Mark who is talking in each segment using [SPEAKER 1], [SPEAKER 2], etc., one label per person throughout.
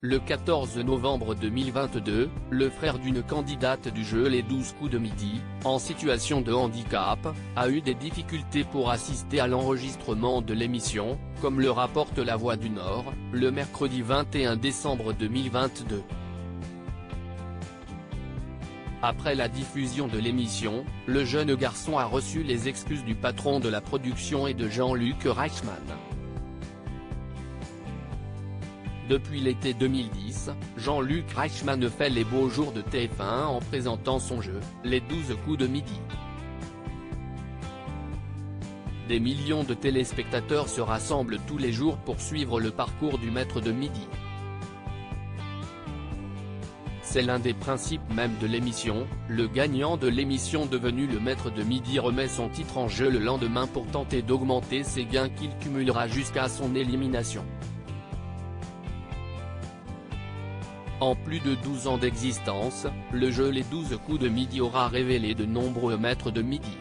[SPEAKER 1] Le 14 novembre 2022, le frère d'une candidate du jeu Les 12 coups de midi, en situation de handicap, a eu des difficultés pour assister à l'enregistrement de l'émission, comme le rapporte La Voix du Nord, le mercredi 21 décembre 2022. Après la diffusion de l'émission, le jeune garçon a reçu les excuses du patron de la production et de Jean-Luc Reichmann. Depuis l'été 2010, Jean-Luc Reichmann fait les beaux jours de TF1 en présentant son jeu, Les 12 coups de midi. Des millions de téléspectateurs se rassemblent tous les jours pour suivre le parcours du maître de midi. C'est l'un des principes même de l'émission, le gagnant de l'émission devenu le maître de midi remet son titre en jeu le lendemain pour tenter d'augmenter ses gains qu'il cumulera jusqu'à son élimination. En plus de 12 ans d'existence, le jeu Les 12 coups de midi aura révélé de nombreux maîtres de midi.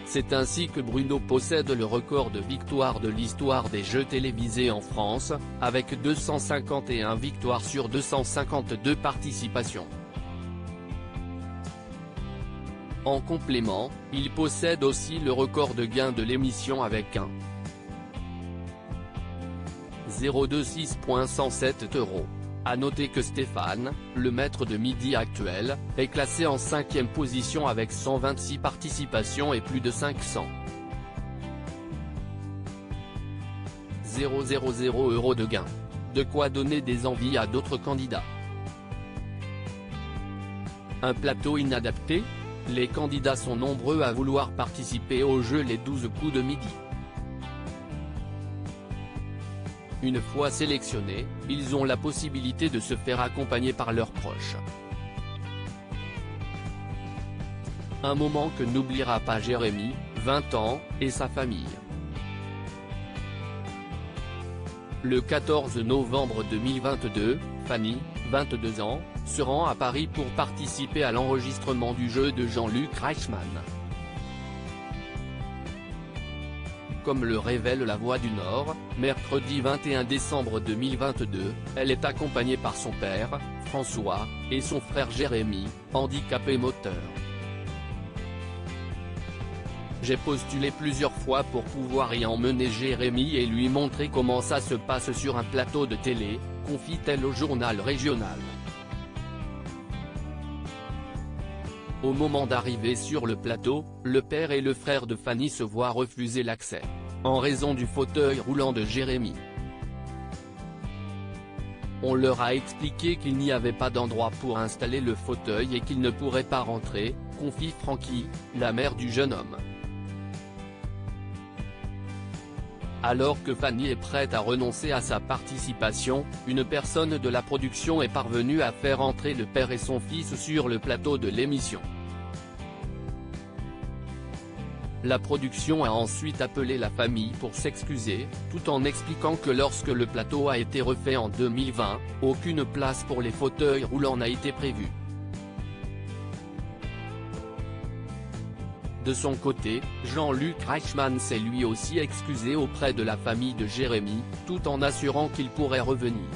[SPEAKER 1] C'est ainsi que Bruno possède le record de victoires de l'histoire des jeux télévisés en France, avec 251 victoires sur 252 participations. En complément, il possède aussi le record de gains de l'émission avec un 026,107 €. À noter que Stéphane, le maître de midi actuel, est classé en 5e position avec 126 participations et plus de 500 000 € de gains. De quoi donner des envies à d'autres candidats. Un plateau inadapté? Les candidats sont nombreux à vouloir participer au jeu Les 12 coups de midi. Une fois sélectionnés, ils ont la possibilité de se faire accompagner par leurs proches. Un moment que n'oubliera pas Jérémy, 20 ans, et sa famille. Le 14 novembre 2022, Fanny, 22 ans, se rend à Paris pour participer à l'enregistrement du jeu de Jean-Luc Reichmann. Comme le révèle La Voix du Nord, mercredi 21 décembre 2022, elle est accompagnée par son père, François, et son frère Jérémy, handicapé moteur. J'ai postulé plusieurs fois pour pouvoir y emmener Jérémy et lui montrer comment ça se passe sur un plateau de télé, confie-t-elle au journal régional. Au moment d'arriver sur le plateau, le père et le frère de Fanny se voient refuser l'accès, en raison du fauteuil roulant de Jérémy. On leur a expliqué qu'il n'y avait pas d'endroit pour installer le fauteuil et qu'ils ne pourraient pas rentrer, confie Francky, la mère du jeune homme. Alors que Fanny est prête à renoncer à sa participation, une personne de la production est parvenue à faire entrer le père et son fils sur le plateau de l'émission. La production a ensuite appelé la famille pour s'excuser, tout en expliquant que lorsque le plateau a été refait en 2020, aucune place pour les fauteuils roulants n'a été prévue. De son côté, Jean-Luc Reichmann s'est lui aussi excusé auprès de la famille de Jérémy, tout en assurant qu'il pourrait revenir.